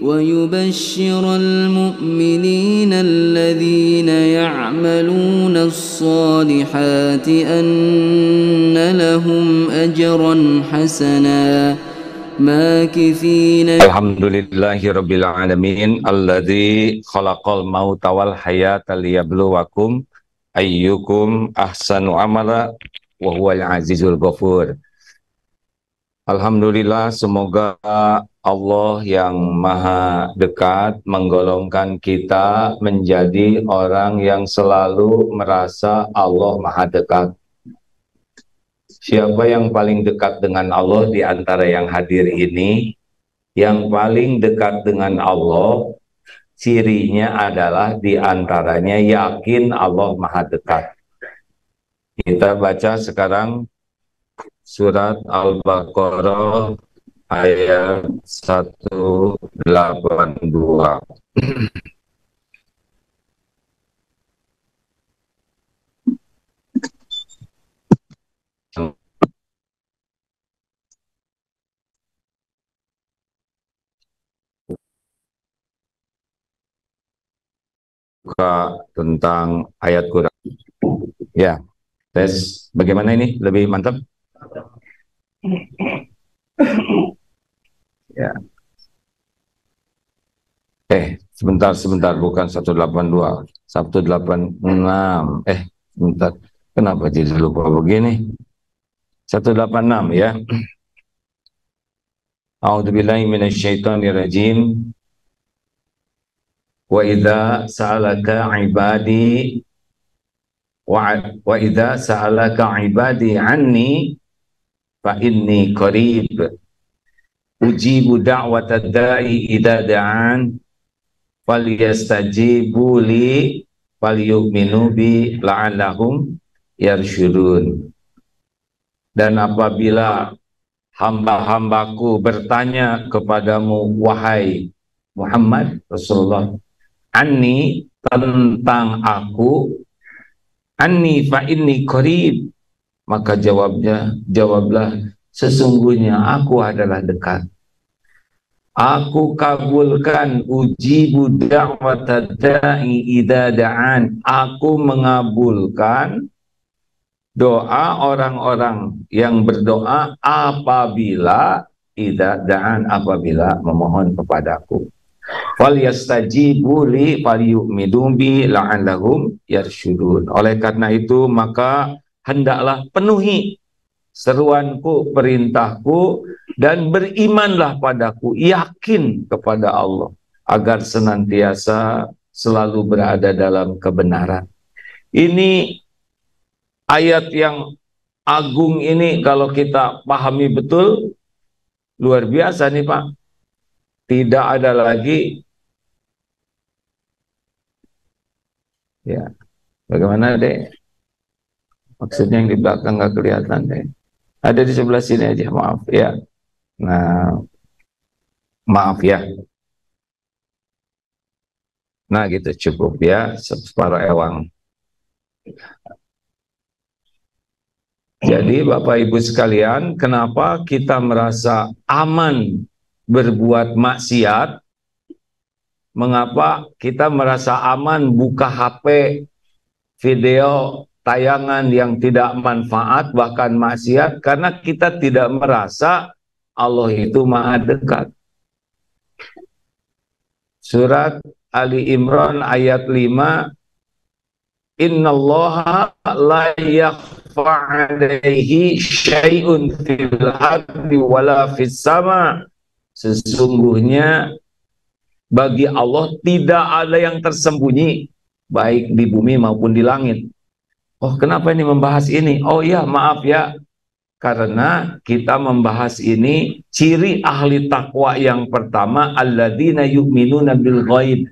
ويبشر المؤمنين الذين يعملون الصالحات أن لهم أجرا حسنا ماكثين. Alhamdulillahirabbil alamin alladzi khalaqal mauta wal hayata liyabluwakum ayyukum ahsanu amala wa huwal azizul ghafur. Alhamdulillah, semoga Allah yang maha dekat menggolongkan kita menjadi orang yang selalu merasa Allah maha dekat. Siapa yang paling dekat dengan Allah di antara yang hadir ini? Yang paling dekat dengan Allah, cirinya adalah di antaranya yakin Allah maha dekat. Kita baca sekarang surat Al-Baqarah ayat 182. Buka tentang ayat Quran. Ya, tes bagaimana ini? Lebih mantap? Ya. Sebentar, bukan 182, 186. Sebentar. Kenapa jadi lupa begini? 186 ya. A'udzubillahi minasyaitonirrajim. Wa idza sa'alaka 'ibadi wa idza sa'alaka 'ibadi 'anni fa inni qarib ujibu da'watad da'i idza da'an falyastajibu li falyu'minu bi la'allahum yarsyudun. Dan apabila hamba-hambaku bertanya kepadamu wahai Muhammad Rasulullah, anni tentang aku, anni fa inni qarib, maka jawablah sesungguhnya aku adalah dekat. Aku kabulkan ujibu da'watad da'i idza da'an, aku mengabulkan doa orang-orang yang berdoa apabila idza da'an, apabila memohon kepadaku. Falyastajibu li falyu'minu bi la'allahum yarsyudun. Oleh karena itu maka hendaklah penuhi seruanku, perintahku, dan berimanlah padaku, yakin kepada Allah agar senantiasa selalu berada dalam kebenaran. Ini ayat yang agung ini kalau kita pahami betul, luar biasa nih Pak. Tidak ada lagi, ya, bagaimana deh? Maksudnya yang di belakang nggak kelihatan deh. Ada di sebelah sini aja, maaf ya. Nah, maaf ya. Nah gitu cukup ya, separa ewang. Jadi Bapak Ibu sekalian, kenapa kita merasa aman berbuat maksiat? Mengapa kita merasa aman buka HP, video, tayangan yang tidak manfaat, bahkan maksiat? Karena kita tidak merasa Allah itu maha dekat. Surat Ali Imran ayat 5, innallaha la yakhfa 'alaihi syai'un fil ardi wala fis sama. Sesungguhnya bagi Allah tidak ada yang tersembunyi, baik di bumi maupun di langit. Oh, kenapa ini membahas ini? Oh ya, maaf ya, karena kita membahas ini ciri ahli takwa yang pertama, alladzina yu'minuna bil ghaib.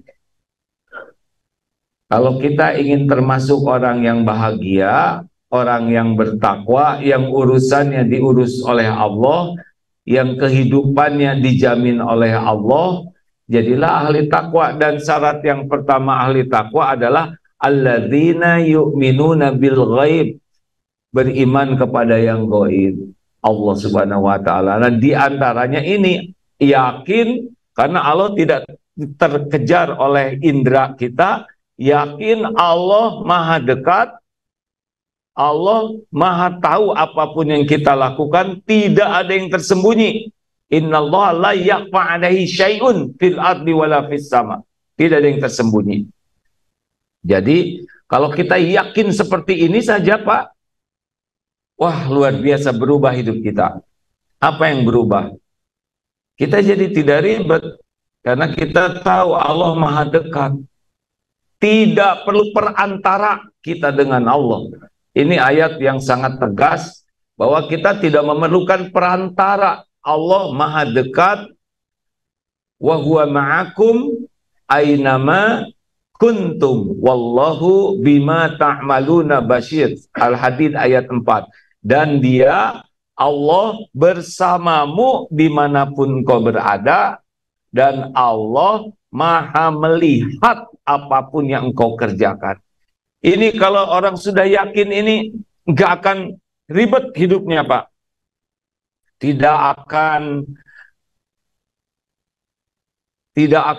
Kalau kita ingin termasuk orang yang bahagia, orang yang bertakwa, yang urusannya diurus oleh Allah, yang kehidupannya dijamin oleh Allah, jadilah ahli takwa. Dan syarat yang pertama ahli takwa adalah alladzina yu'minuna bil ghaib, beriman kepada yang gaib, Allah Subhanahu wa taala. Nah, di antaranya ini yakin Karena Allah tidak terkejar oleh indera kita, yakin Allah maha dekat, Allah maha tahu apapun yang kita lakukan, tidak ada yang tersembunyi. Innallaha la yakhfa 'alaihi syai'un fil ardi wala fis sama. Tidak ada yang tersembunyi. Jadi, kalau kita yakin seperti ini saja, Pak, wah, luar biasa berubah hidup kita. Apa yang berubah? Kita jadi tidak ribet, karena kita tahu Allah maha dekat. Tidak perlu perantara kita dengan Allah. Ini ayat yang sangat tegas, bahwa kita tidak memerlukan perantara. Allah maha dekat, wa huwa ma'akum aynama kuntum wallahu bima ta'maluna basyir. Al-Hadid ayat 4. Dan dia, Allah bersamamu dimanapun kau berada, dan Allah maha melihat apapun yang engkau kerjakan. Ini kalau orang sudah yakin ini, nggak akan ribet hidupnya, Pak. Tidak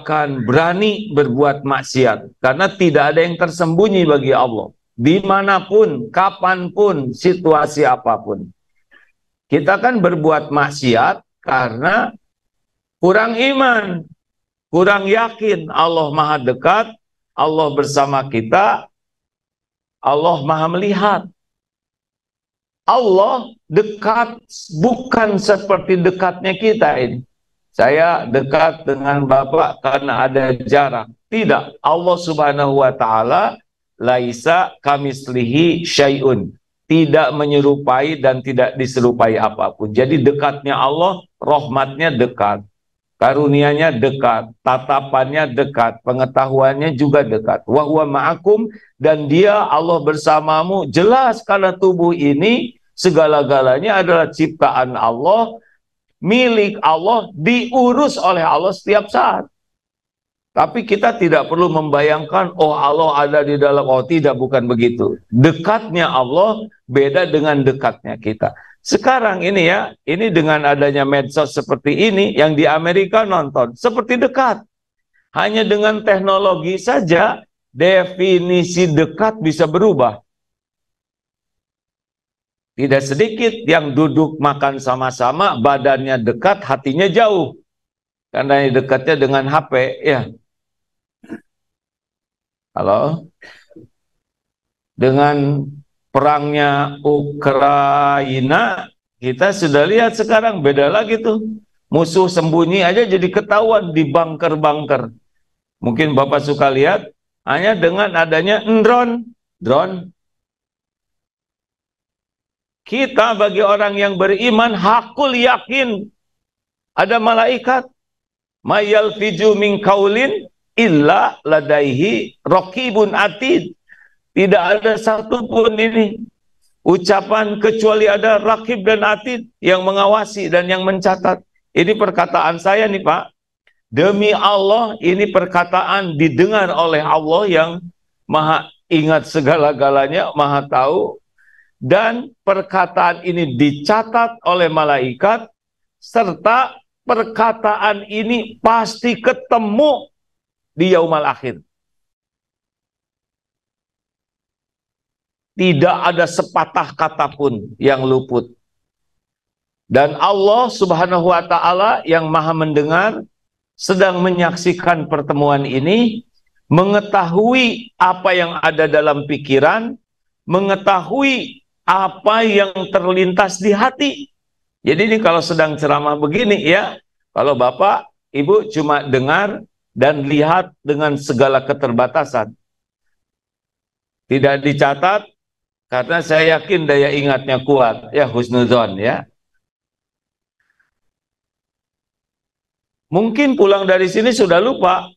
akan berani berbuat maksiat, karena tidak ada yang tersembunyi bagi Allah. Dimanapun, kapanpun, situasi apapun. Kita kan berbuat maksiat karena kurang iman, kurang yakin Allah maha dekat, Allah bersama kita, Allah maha melihat. Allah dekat bukan seperti dekatnya kita ini. Saya dekat dengan Bapak karena ada jarak. Tidak, Allah Subhanahu wa taala laisa kamislihi syai'un. Tidak menyerupai dan tidak diserupai apapun. Jadi dekatnya Allah, rahmatnya dekat, karunianya dekat, tatapannya dekat, pengetahuannya juga dekat. Wa huwa ma'akum, dan dia Allah bersamamu. Jelas karena tubuh ini segala-galanya adalah ciptaan Allah, milik Allah, diurus oleh Allah setiap saat. Tapi kita tidak perlu membayangkan, oh Allah ada di dalam, oh tidak, bukan begitu. Dekatnya Allah beda dengan dekatnya kita. Sekarang ini ya, ini dengan adanya medsos seperti ini, yang di Amerika nonton, seperti dekat. Hanya dengan teknologi saja, definisi dekat bisa berubah. Tidak sedikit yang duduk makan sama-sama, badannya dekat, hatinya jauh. Karena dekatnya dengan HP, ya. Halo? Dengan perangnya Ukraina, kita sudah lihat sekarang beda lagi tuh. Musuh sembunyi aja jadi ketahuan di bunker-bunker. Mungkin Bapak suka lihat, hanya dengan adanya drone. Kita bagi orang yang beriman, hakul yakin ada malaikat. Mayal fiju min kaulin illa ladaihi raqibun atid. Tidak ada satupun ini ucapan kecuali ada raqib dan atid yang mengawasi dan yang mencatat. Ini perkataan saya nih, Pak. Demi Allah, ini perkataan didengar oleh Allah yang maha ingat segala-galanya, maha tahu. Dan perkataan ini dicatat oleh malaikat, serta perkataan ini pasti ketemu di yaumul akhir. Tidak ada sepatah kata pun yang luput. Dan Allah Subhanahu wa taala yang maha mendengar sedang menyaksikan pertemuan ini, mengetahui apa yang ada dalam pikiran, mengetahui apa yang terlintas di hati. Jadi ini kalau sedang ceramah begini ya, kalau Bapak, Ibu cuma dengar dan lihat dengan segala keterbatasan. Tidak dicatat, karena saya yakin daya ingatnya kuat, ya husnuzon ya. Mungkin pulang dari sini sudah lupa,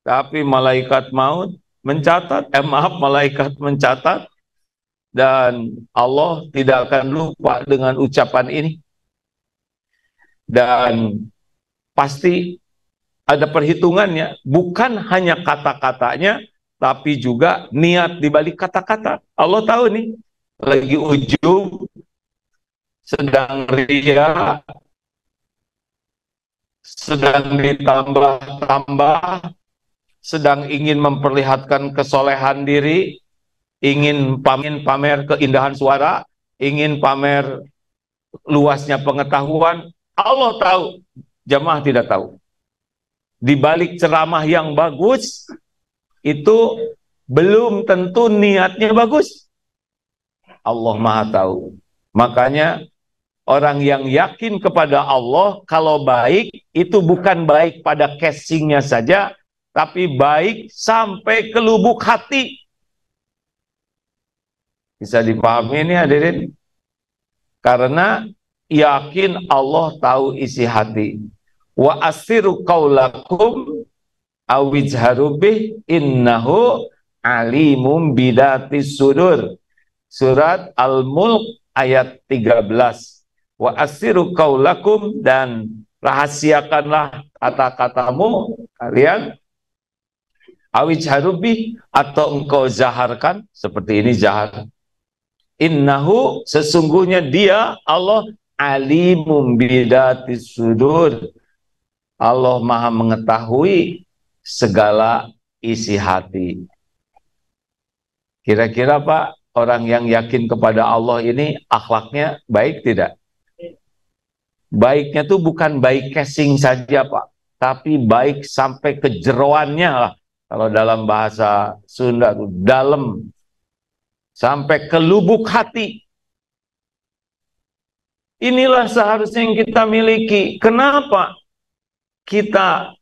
tapi malaikat maut mencatat, malaikat mencatat, dan Allah tidak akan lupa dengan ucapan ini. Dan pasti ada perhitungannya, bukan hanya kata-katanya, tapi juga niat di balik kata-kata. Allah tahu nih, lagi ujub, sedang ria, sedang ditambah-tambah, sedang ingin memperlihatkan kesolehan diri, ingin pamer keindahan suara, ingin pamer luasnya pengetahuan. Allah tahu, jamaah tidak tahu. Di balik ceramah yang bagus, itu belum tentu niatnya bagus. Allah Maha tahu. Makanya orang yang yakin kepada Allah, kalau baik, itu bukan baik pada casingnya saja, tapi baik sampai ke lubuk hati. Bisa dipahami ini hadirin? Karena yakin Allah tahu isi hati. Wa asiru qaulakum awijharu bih innahu alimum bidatis sudur. Surat Al-Mulk ayat 13. Wa asiru qaulakum, dan rahasiakanlah kata-katamu kalian, awijharu bih, atau engkau zaharkan, seperti ini zahar. Innahu, sesungguhnya dia Allah alimum bidatis sudur. Allah Maha mengetahui segala isi hati. Kira-kira Pak, orang yang yakin kepada Allah ini akhlaknya baik tidak? Baiknya tuh bukan baik casing saja Pak, tapi baik sampai ke jeroannya lah. Kalau dalam bahasa Sunda tuh dalam, sampai ke lubuk hati. Inilah seharusnya yang kita miliki. Kenapa kita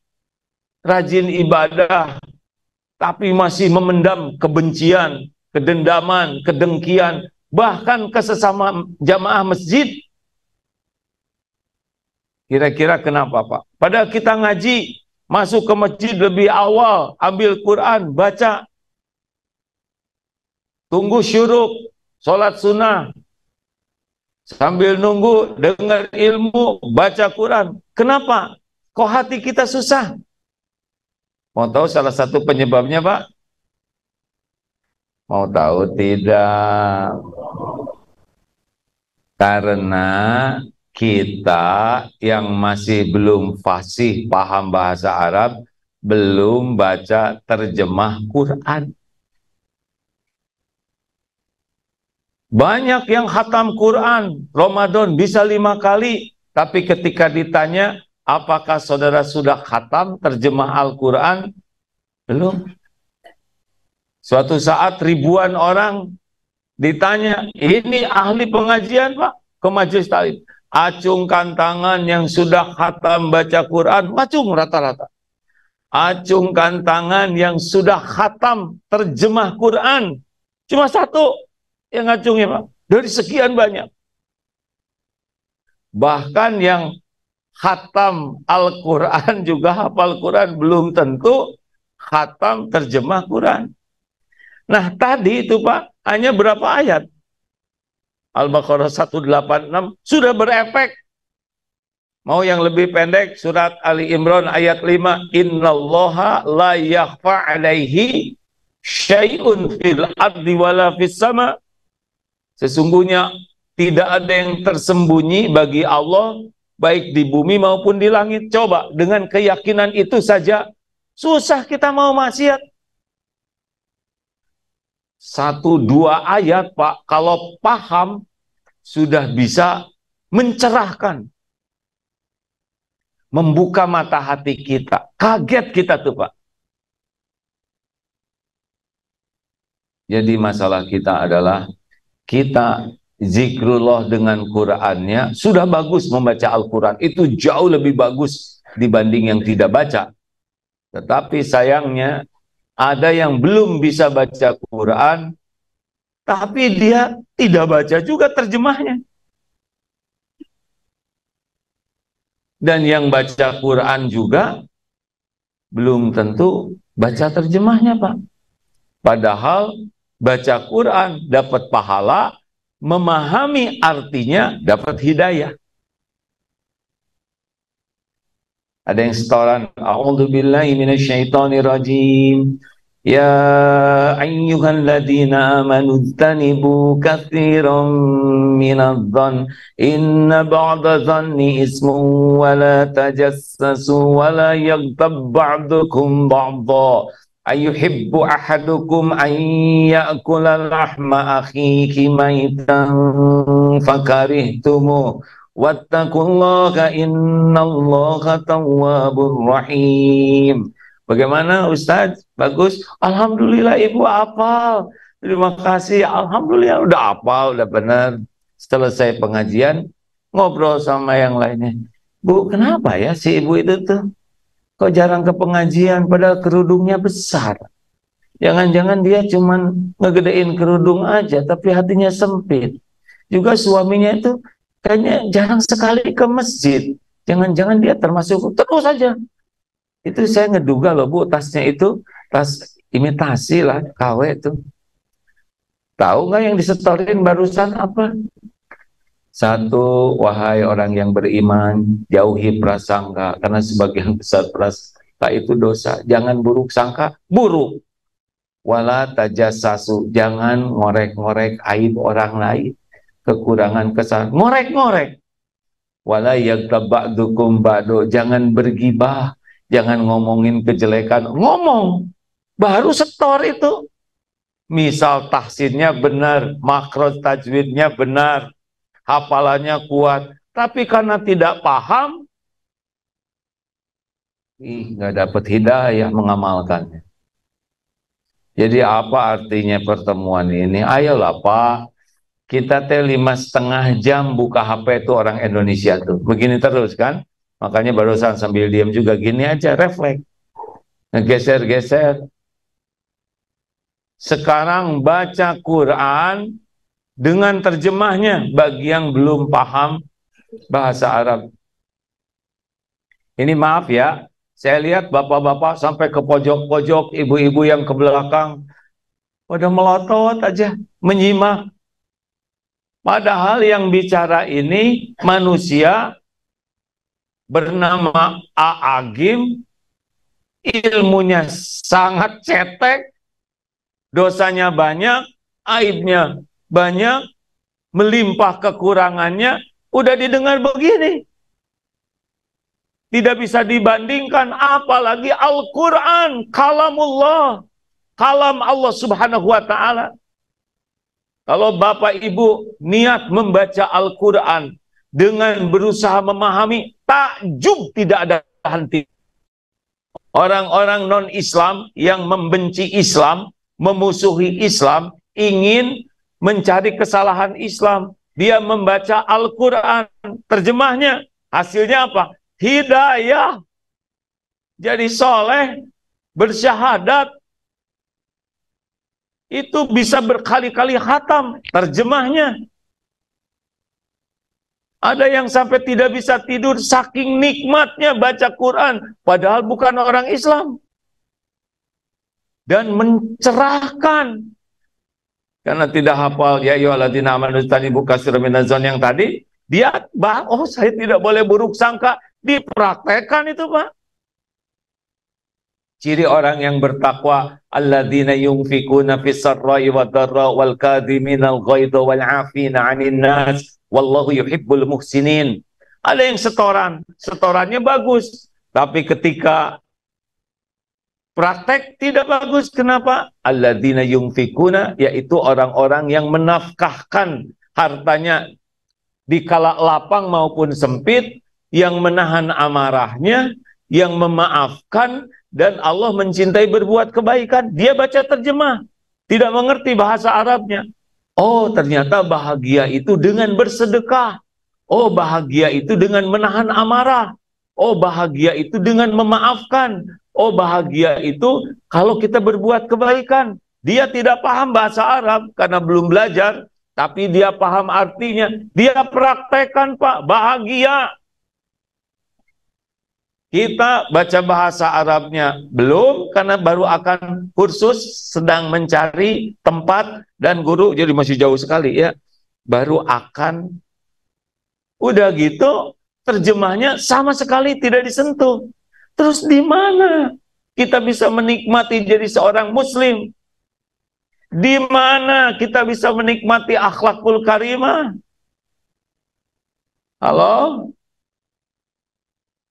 rajin ibadah, tapi masih memendam kebencian, kedendaman, kedengkian, bahkan ke sesama jamaah masjid? Kira-kira kenapa Pak? Padahal kita ngaji, masuk ke masjid lebih awal, ambil Quran, baca, tunggu syuruk, sholat sunnah, sambil nunggu dengar ilmu, baca Quran. Kenapa? Kok hati kita susah? Mau tahu salah satu penyebabnya Pak? Mau tahu tidak? Karena kita yang masih belum fasih paham bahasa Arab, belum baca terjemah Quran. Banyak yang khatam Quran, Ramadan bisa 5 kali, tapi ketika ditanya, apakah saudara sudah khatam terjemah Al-Quran? Belum. Suatu saat ribuan orang ditanya, ini ahli pengajian Pak, ke majelis taklim. Acungkan tangan yang sudah khatam baca Quran, acung rata-rata. Acungkan tangan yang sudah khatam terjemah Quran. Cuma satu yang ngacungnya Pak, dari sekian banyak. Bahkan yang khatam Al-Quran juga hafal Quran, belum tentu khatam terjemah Quran. Nah tadi itu Pak, hanya berapa ayat? Al-Baqarah 186 sudah berefek. Mau yang lebih pendek, surat Ali Imran ayat 5, innallaha la yakhfa alaihi syai'un fil ardi wala fis sama. Sesungguhnya tidak ada yang tersembunyi bagi Allah, baik di bumi maupun di langit. Coba dengan keyakinan itu saja susah kita mau maksiat. 1-2 ayat Pak, kalau paham sudah bisa mencerahkan, membuka mata hati kita. Kaget kita tuh Pak. Jadi masalah kita adalah kita zikrullah dengan Qur'annya sudah bagus. Membaca Al-Quran itu jauh lebih bagus dibanding yang tidak baca. Tetapi sayangnya ada yang belum bisa baca Quran, tapi dia tidak baca juga terjemahnya. Dan yang baca Quran juga belum tentu baca terjemahnya Pak. Padahal baca Quran dapat pahala, memahami artinya dapat hidayah. Ada yang setoran, a'udzubillahi minasyaitonirrajim. Ya ayyuhalladzina amanu ijtanibu katsiran minadh-dhann inna ba'da dhanni ismun wa la tajassasu wa la yaghtab ba'dukum ba'dha ayuhibbu ahadukum an ya'kula lahma akhihi maitan fakarihtumu wattaqullaha innallaha tawwabur rahim. Bagaimana Ustadz? Bagus. Alhamdulillah ibu hafal. Terima kasih. Alhamdulillah udah hafal, udah benar. Selesai pengajian, ngobrol sama yang lainnya. Bu, kenapa ya si ibu itu tuh kok jarang ke pengajian padahal kerudungnya besar? Jangan-jangan dia cuman ngegedein kerudung aja tapi hatinya sempit. Juga suaminya itu kayaknya jarang sekali ke masjid. Jangan-jangan dia termasuk terus saja. Itu saya ngeduga loh Bu, tasnya itu tas imitasi lah, KW itu. Tahu nggak yang disetorin barusan apa? Satu, wahai orang yang beriman, jauhi prasangka, karena sebagian besar prasangka itu dosa. Jangan buruk sangka, buruk. Wala tajassasu, jangan ngorek-ngorek aib orang lain, kekurangan kesalahan, ngorek-ngorek. Wala yaghtab ba'dukum ba'du, jangan bergibah. Jangan ngomongin kejelekan, ngomong. Baru setor itu. Misal tahsinnya benar, makhraj tajwidnya benar, hafalannya kuat. Tapi karena tidak paham, nggak dapat hidayah mengamalkannya. Jadi apa artinya pertemuan ini? Ayolah Pak, kita 5,5 jam buka HP itu orang Indonesia tuh. Begini terus kan? Makanya barusan sambil diam juga gini aja, refleks, ngegeser-geser. Sekarang baca Quran dengan terjemahnya bagi yang belum paham bahasa Arab. Ini maaf ya, saya lihat bapak-bapak sampai ke pojok-pojok, ibu-ibu yang ke belakang, pada melotot aja, menyimak. Padahal yang bicara ini manusia bernama A'agim, ilmunya sangat cetek, dosanya banyak, aibnya banyak, melimpah kekurangannya, udah didengar begini. Tidak bisa dibandingkan, apalagi Al-Quran, kalamullah, kalam Allah subhanahu wa ta'ala. Kalau Bapak Ibu niat membaca Al-Quran dengan berusaha memahami, takjub tidak ada henti. Orang-orang non-Islam yang membenci Islam, memusuhi Islam, ingin mencari kesalahan Islam. Dia membaca Al-Quran, terjemahnya, hasilnya apa? Hidayah. Jadi soleh, bersyahadat, itu bisa berkali-kali khatam, terjemahnya. Ada yang sampai tidak bisa tidur saking nikmatnya baca Quran, padahal bukan orang Islam. Dan mencerahkan. Karena tidak hafal ya ayyuhalladzina amanu ijtanibu katsiran minadh-dhanni yang tadi, dia oh saya tidak boleh buruk sangka, dipraktekkan itu Pak. Ciri orang yang bertakwa, alladzina yunfikuna fis sarra'i wad-dharra wal kadhiminal ghaidha wal 'afina 'anil nas wallahu yuhibbul muhsinin. Ada yang setorannya bagus, tapi ketika praktek tidak bagus. Kenapa? Alladzina yunfikuna, yaitu orang-orang yang menafkahkan hartanya di kala lapang maupun sempit, yang menahan amarahnya, yang memaafkan, dan Allah mencintai berbuat kebaikan. Dia baca terjemah, tidak mengerti bahasa Arabnya. Oh, ternyata bahagia itu dengan bersedekah. Oh, bahagia itu dengan menahan amarah. Oh, bahagia itu dengan memaafkan. Oh, bahagia itu kalau kita berbuat kebaikan. Dia tidak paham bahasa Arab karena belum belajar, tapi dia paham artinya. Dia praktekkan Pak, bahagia. Kita baca bahasa Arabnya belum, karena baru akan kursus, sedang mencari tempat dan guru, jadi masih jauh sekali ya. Baru akan, udah gitu terjemahnya sama sekali tidak disentuh. Terus di mana? kita bisa menikmati jadi seorang muslim? Di mana kita bisa menikmati akhlakul karimah? Halo?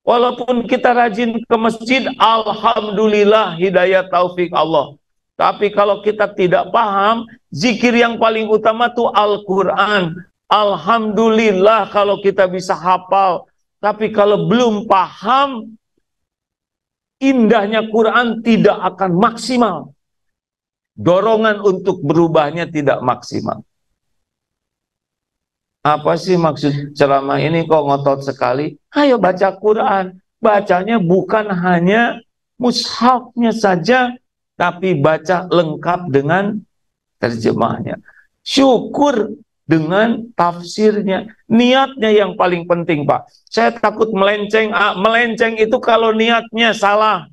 Walaupun kita rajin ke masjid, alhamdulillah hidayah taufik Allah. Tapi kalau kita tidak paham, zikir yang paling utama tuh Al-Quran. Alhamdulillah kalau kita bisa hafal. Tapi kalau belum paham, indahnya Quran tidak akan maksimal. Dorongan untuk berubahnya tidak maksimal. Apa sih maksud ceramah ini kok ngotot sekali? Ayo baca Quran. Bacanya bukan hanya mushafnya saja, tapi baca lengkap dengan terjemahnya. Syukur dengan tafsirnya. Niatnya yang paling penting, Pak. Saya takut melenceng. Melenceng itu kalau niatnya salah.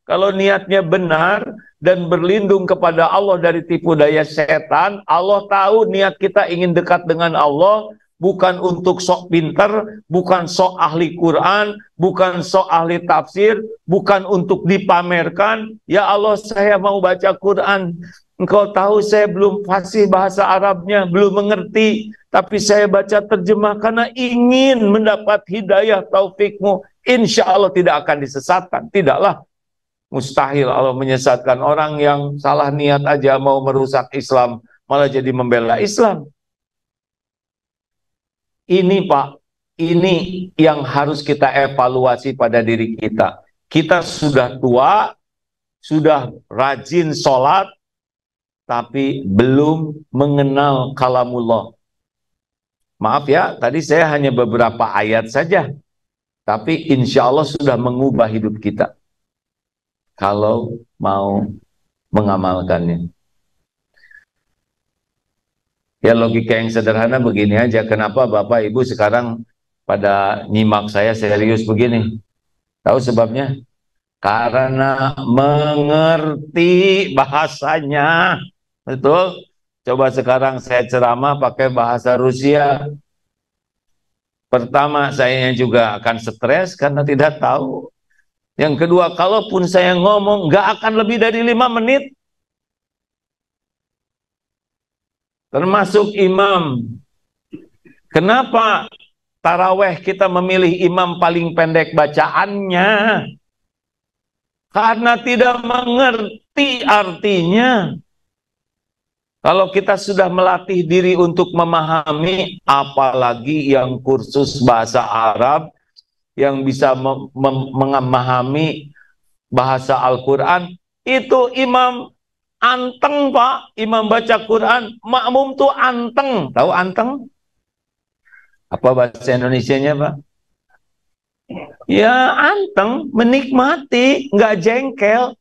Kalau niatnya benar dan berlindung kepada Allah dari tipu daya setan, Allah tahu niat kita ingin dekat dengan Allah, bukan untuk sok pinter, bukan sok ahli Quran, bukan sok ahli tafsir, bukan untuk dipamerkan. Ya Allah, saya mau baca Quran. Engkau tahu saya belum fasih bahasa Arabnya, belum mengerti, tapi saya baca terjemah karena ingin mendapat hidayah taufikmu. Insya Allah tidak akan disesatkan. Tidaklah. Mustahil Allah menyesatkan orang yang salah niat aja mau merusak Islam, malah jadi membela Islam. Ini Pak, ini yang harus kita evaluasi pada diri kita. Kita sudah tua, sudah rajin sholat, tapi belum mengenal kalamullah. Maaf ya, tadi saya hanya beberapa ayat saja, tapi insya Allah sudah mengubah hidup kita. Kalau mau mengamalkannya. Ya logika yang sederhana begini aja, kenapa Bapak Ibu sekarang pada nyimak saya serius begini? Tahu sebabnya? Karena mengerti bahasanya. Betul? Coba sekarang saya ceramah pakai bahasa Rusia. Pertama, saya juga akan stres karena tidak tahu. Yang kedua, kalaupun saya ngomong, nggak akan lebih dari 5 menit. Termasuk imam. Kenapa taraweh kita memilih imam paling pendek bacaannya? Karena tidak mengerti artinya. Kalau kita sudah melatih diri untuk memahami, apalagi yang kursus bahasa Arab, yang bisa memahami bahasa Al-Quran, itu imam anteng Pak, imam baca Quran, makmum tuh anteng. Tahu anteng? Apa bahasa Indonesianya Pak? Ya anteng, menikmati, nggak jengkel.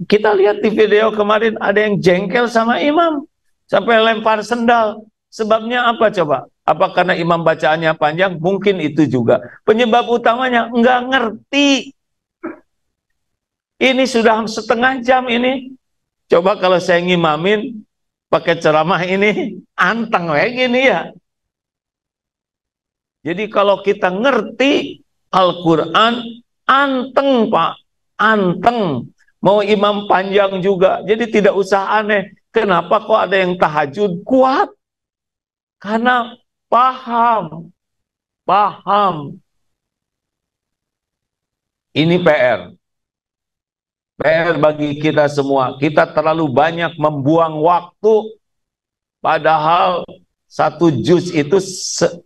Kita lihat di video kemarin ada yang jengkel sama imam, sampai lempar sendal. Sebabnya apa coba? Apa karena imam bacaannya panjang? Mungkin itu juga. Penyebab utamanya nggak ngerti. Ini sudah setengah jam ini. Coba kalau saya ngimamin pakai ceramah ini, anteng kayak gini ya. Jadi kalau kita ngerti Al-Quran, anteng Pak, anteng. Mau imam panjang juga. Jadi tidak usah aneh. Kenapa kok ada yang tahajud kuat? Karena paham. Ini PR bagi kita semua. Kita terlalu banyak membuang waktu, padahal satu juz itu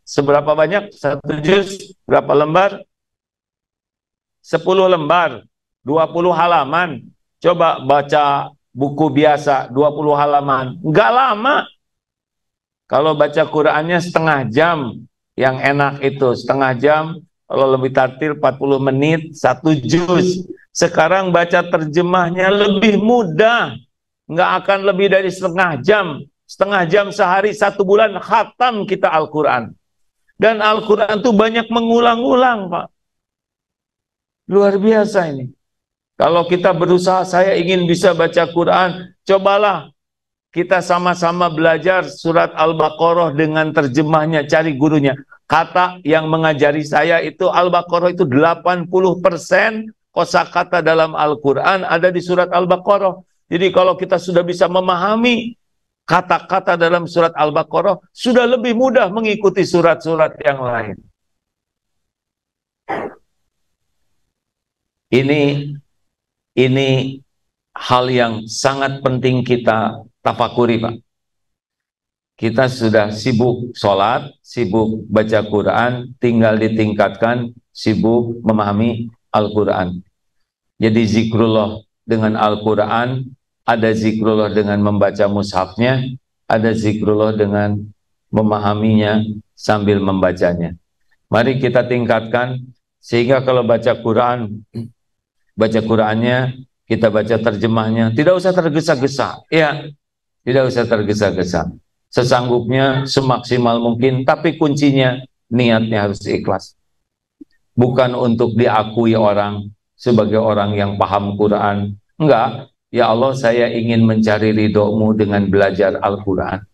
seberapa banyak? Satu juz berapa lembar? 10 lembar, 20 halaman. Coba baca buku biasa 20 halaman, nggak lama. Kalau baca Qurannya setengah jam, yang enak itu setengah jam, kalau lebih tartil 40 menit, 1 juz. Sekarang baca terjemahnya lebih mudah, nggak akan lebih dari setengah jam sehari, 1 bulan khatam kita Al-Quran. Dan Al-Quran itu banyak mengulang-ulang Pak. Luar biasa ini. Kalau kita berusaha, saya ingin bisa baca Quran, cobalah kita sama-sama belajar surat Al-Baqarah dengan terjemahnya, cari gurunya. Kata yang mengajari saya itu Al-Baqarah itu 80% kosakata dalam Al-Quran ada di surat Al-Baqarah. Jadi kalau kita sudah bisa memahami kata-kata dalam surat Al-Baqarah, sudah lebih mudah mengikuti surat-surat yang lain. Ini hal yang sangat penting kita tafakuri, Pak. Kita sudah sibuk sholat, sibuk baca Quran, tinggal ditingkatkan sibuk memahami Al-Quran. Jadi zikrullah dengan Al-Quran, ada zikrullah dengan membaca mushafnya, ada zikrullah dengan memahaminya sambil membacanya. Mari kita tingkatkan, sehingga kalau baca Quran, baca Qurannya, kita baca terjemahnya, tidak usah tergesa-gesa. Ya, tidak usah tergesa-gesa. Sesanggupnya, semaksimal mungkin, tapi kuncinya niatnya harus ikhlas. Bukan untuk diakui orang sebagai orang yang paham Quran. Enggak, ya Allah, saya ingin mencari ridho-Mu dengan belajar Al-Quran.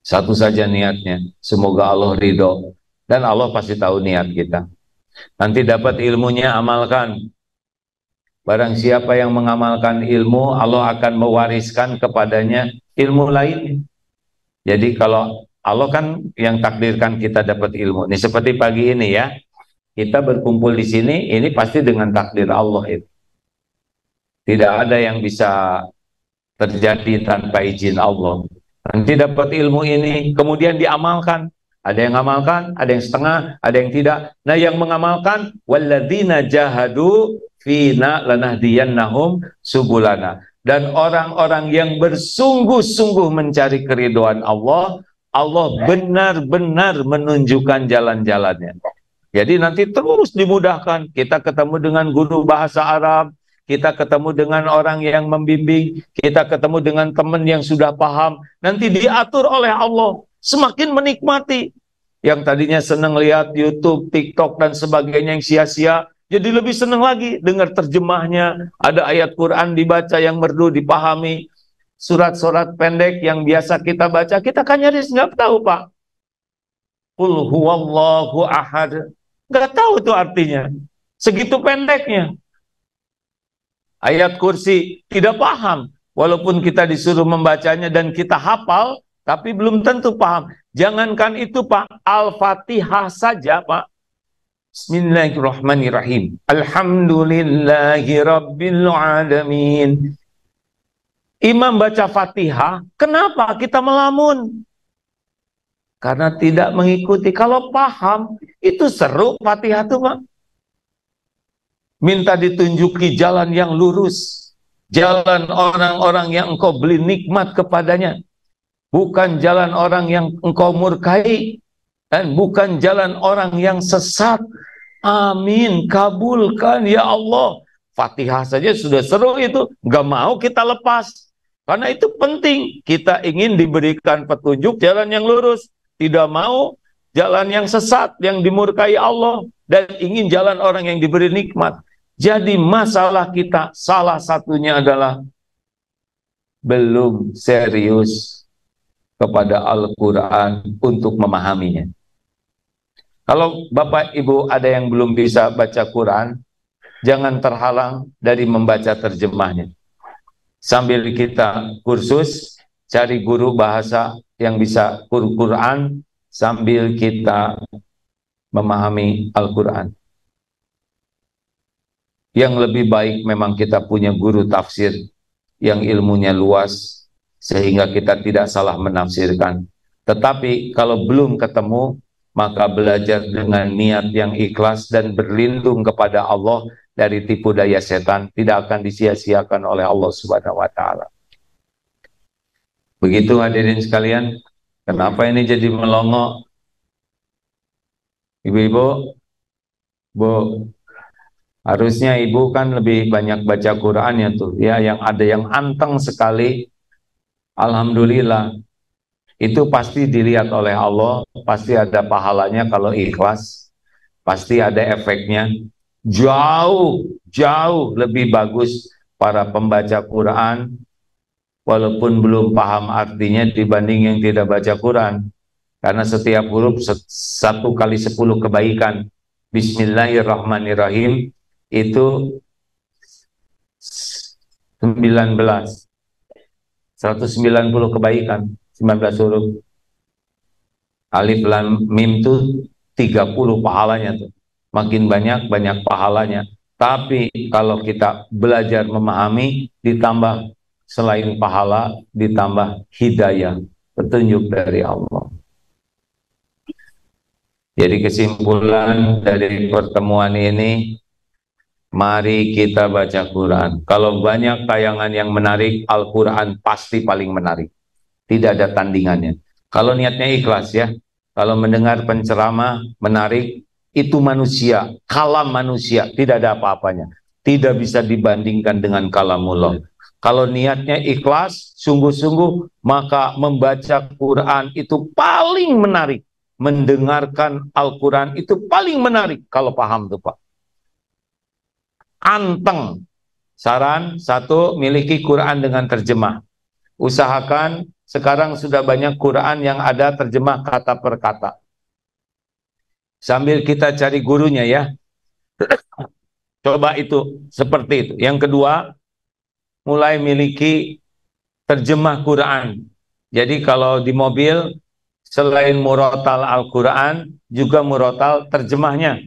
Satu saja niatnya, semoga Allah ridho. Dan Allah pasti tahu niat kita. Nanti dapat ilmunya, amalkan. Barang siapa yang mengamalkan ilmu, Allah akan mewariskan kepadanya ilmu lain. Jadi kalau Allah kan yang takdirkan kita dapat ilmu. Ini seperti pagi ini ya, kita berkumpul di sini, ini pasti dengan takdir Allah itu. Tidak ada yang bisa terjadi tanpa izin Allah. Nanti dapat ilmu ini, kemudian diamalkan. Ada yang mengamalkan, ada yang setengah, ada yang tidak. Nah, yang mengamalkan, walladzina jahadu fina lanahdiyannahum subulana. Dan orang-orang yang bersungguh-sungguh mencari keridhaan Allah, Allah benar-benar menunjukkan jalan-jalannya. Jadi nanti terus dimudahkan. Kita ketemu dengan guru bahasa Arab, kita ketemu dengan orang yang membimbing, kita ketemu dengan teman yang sudah paham. Nanti diatur oleh Allah, semakin menikmati. Yang tadinya senang lihat YouTube, TikTok dan sebagainya yang sia-sia, jadi lebih senang lagi dengar terjemahnya. Ada ayat Quran dibaca yang merdu dipahami. Surat-surat pendek yang biasa kita baca, kita kan nyaris nggak tahu, Pak. Qul huwallahu ahad. Nggak tahu itu artinya. Segitu pendeknya. Ayat kursi tidak paham. Walaupun kita disuruh membacanya dan kita hafal, tapi belum tentu paham. Jangankan itu, Pak, Al-Fatihah saja, Pak. Bismillahirrahmanirrahim. Alhamdulillahi rabbil alamin. Imam baca Fatihah, kenapa kita melamun? Karena tidak mengikuti. Kalau paham, itu seru Fatihah itu, Pak. Minta ditunjuki jalan yang lurus. Jalan orang-orang yang engkau beri nikmat kepadanya. Bukan jalan orang yang engkau murkai. Dan bukan jalan orang yang sesat. Amin, kabulkan ya Allah. Fatihah saja sudah seru itu, nggak mau kita lepas. Karena itu penting, kita ingin diberikan petunjuk jalan yang lurus. Tidak mau jalan yang sesat, yang dimurkai Allah. Dan ingin jalan orang yang diberi nikmat. Jadi masalah kita salah satunya adalah belum serius kepada Al-Quran untuk memahaminya. Kalau Bapak Ibu ada yang belum bisa baca Quran, jangan terhalang dari membaca terjemahnya. Sambil kita kursus, cari guru bahasa yang bisa Quran, sambil kita memahami Al-Quran. Yang lebih baik memang kita punya guru tafsir yang ilmunya luas, sehingga kita tidak salah menafsirkan. Tetapi kalau belum ketemu, maka belajar dengan niat yang ikhlas dan berlindung kepada Allah dari tipu daya setan, tidak akan disia-siakan oleh Allah Subhanahu wa Ta'ala. Begitu hadirin sekalian. Kenapa ini jadi melongo? Ibu-ibu, Bu, harusnya ibu kan lebih banyak baca Quran ya tuh, ya, yang ada yang anteng sekali. Alhamdulillah. Itu pasti dilihat oleh Allah, pasti ada pahalanya kalau ikhlas, pasti ada efeknya. Jauh lebih bagus para pembaca Quran, walaupun belum paham artinya, dibanding yang tidak baca Quran. Karena setiap huruf 1 kali 10 kebaikan Bismillahirrahmanirrahim itu 19 190 kebaikan, 19 huruf. Alif lam mim itu 30 pahalanya tuh. Makin banyak pahalanya. Tapi kalau kita belajar memahami, ditambah selain pahala, ditambah hidayah, petunjuk dari Allah. Jadi kesimpulan dari pertemuan ini, mari kita baca Quran. Kalau banyak tayangan yang menarik, Al-Quran pasti paling menarik. Tidak ada tandingannya. Kalau niatnya ikhlas ya. Kalau mendengar penceramah menarik, itu manusia, kalam manusia, tidak ada apa-apanya. Tidak bisa dibandingkan dengan kalamullah. Kalau niatnya ikhlas, sungguh-sungguh, maka membaca Quran itu paling menarik. Mendengarkan Al-Quran itu paling menarik. Kalau paham tuh Pak. Anteng. Saran, 1, miliki Quran dengan terjemah. Usahakan, sekarang sudah banyak Quran yang ada terjemah kata per kata. Sambil kita cari gurunya ya. Coba itu, seperti itu. Yang kedua, mulai miliki terjemah Quran. Jadi kalau di mobil, selain murotal Al-Quran, juga murotal terjemahnya.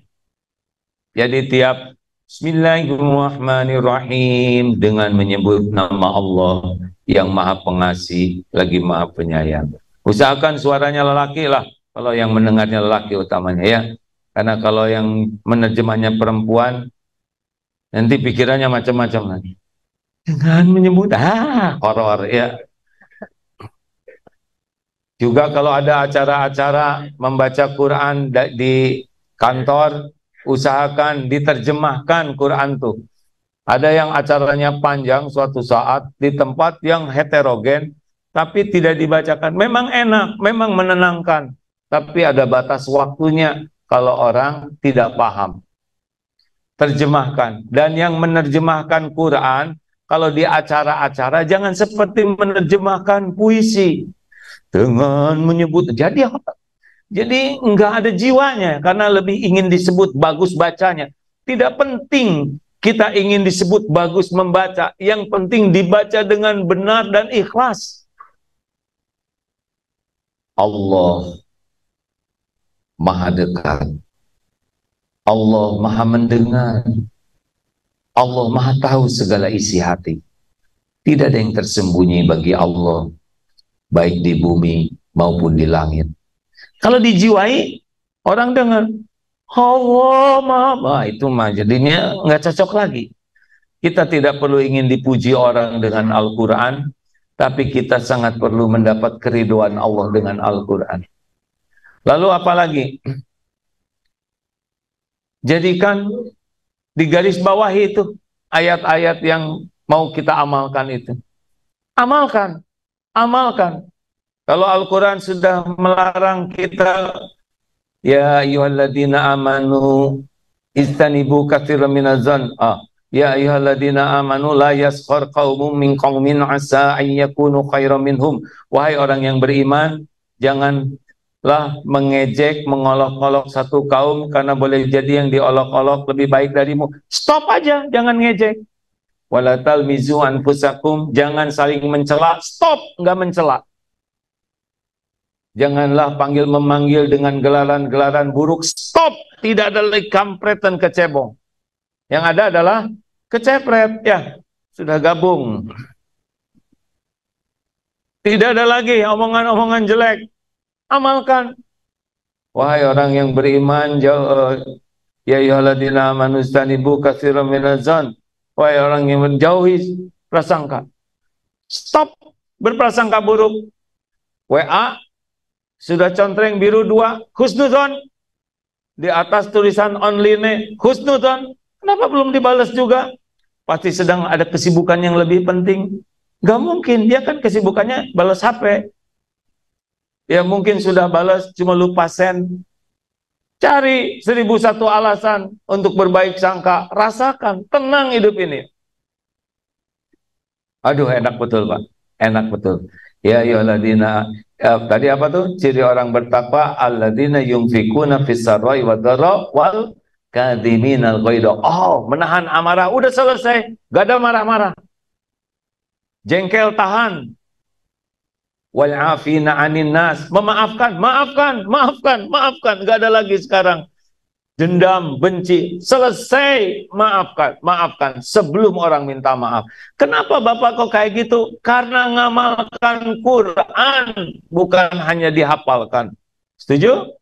Jadi tiap Bismillahirrahmanirrahim dengan menyebut nama Allah yang maha pengasih lagi maha penyayang. Usahakan suaranya lelaki lah, kalau yang mendengarnya lelaki utamanya ya. Karena kalau yang menerjemahnya perempuan, nanti pikirannya macam-macam lagi. Dengan menyebut, horor ya. Juga kalau ada acara-acara membaca Quran di kantor, usahakan diterjemahkan Quran tuh. Ada yang acaranya panjang suatu saat di tempat yang heterogen, tapi tidak dibacakan. Memang enak, memang menenangkan, tapi ada batas waktunya kalau orang tidak paham. Terjemahkan. Dan yang menerjemahkan Quran, kalau di acara-acara jangan seperti menerjemahkan puisi dengan menyebut. Jadi nggak ada jiwanya, karena lebih ingin disebut bagus bacanya. Tidak penting kita ingin disebut bagus membaca, yang penting dibaca dengan benar dan ikhlas. Allah maha dekat, Allah maha mendengar, Allah maha tahu segala isi hati. Tidak ada yang tersembunyi bagi Allah, baik di bumi maupun di langit. Kalau dijiwai, orang dengar Allah maha, itu mah jadinya nggak cocok lagi. Kita tidak perlu ingin dipuji orang dengan Al-Quran, tapi kita sangat perlu mendapat keriduan Allah dengan Al-Quran. Lalu apa lagi? Jadikan di garis bawah itu ayat-ayat yang mau kita amalkan itu. Amalkan, amalkan. Kalau Al-Quran sudah melarang kita, ya ayyuhalladzina amanu istanibu katsiran minaz-zann. Ya ayyuhalladzina amanu la yaskhar qaumun min qaumin asa an yakunu khairan minhum. Wahai orang yang beriman, janganlah mengejek, mengolok-olok satu kaum karena boleh jadi yang diolok-olok lebih baik darimu. Stop aja, jangan ngejek. Wala talmizu anfusakum, jangan saling mencela. Stop, nggak mencela. Janganlah memanggil dengan gelaran-gelaran buruk. Stop, tidak ada lagi kampret dan kecebong. Yang ada adalah kecepret, ya sudah gabung. Tidak ada lagi omongan-omongan jelek. Amalkan. Wahai orang yang beriman, ya ayyuhalladzina amanu istanibu katsiran minaz-zann. Wahai orang yang menjauhi prasangka. Stop berprasangka buruk. WA sudah contreng biru 2, husnuzon. Di atas tulisan online, husnuzon. Kenapa belum dibalas juga? Pasti sedang ada kesibukan yang lebih penting. Gak mungkin, dia kan kesibukannya balas HP. Ya mungkin sudah balas, cuma lupa send. Cari 1001 alasan untuk berbaik sangka. Rasakan, tenang hidup ini. Aduh, enak betul Pak. Enak betul. Ya ayyuhalladzina, tadi apa tuh? Ciri orang bertakwa, alladzina yunfikuna fis sarra'i wad dharra wal kadhiminal ghaidha. Oh, menahan amarah, udah selesai, gak ada marah-marah. Jengkel tahan. Wal 'afina 'anil nas, memaafkan, maafkan, gak ada lagi sekarang dendam, benci, selesai, maafkan sebelum orang minta maaf. Kenapa Bapak kok kayak gitu? Karena ngamalkan Quran, bukan hanya dihafalkan. Setuju?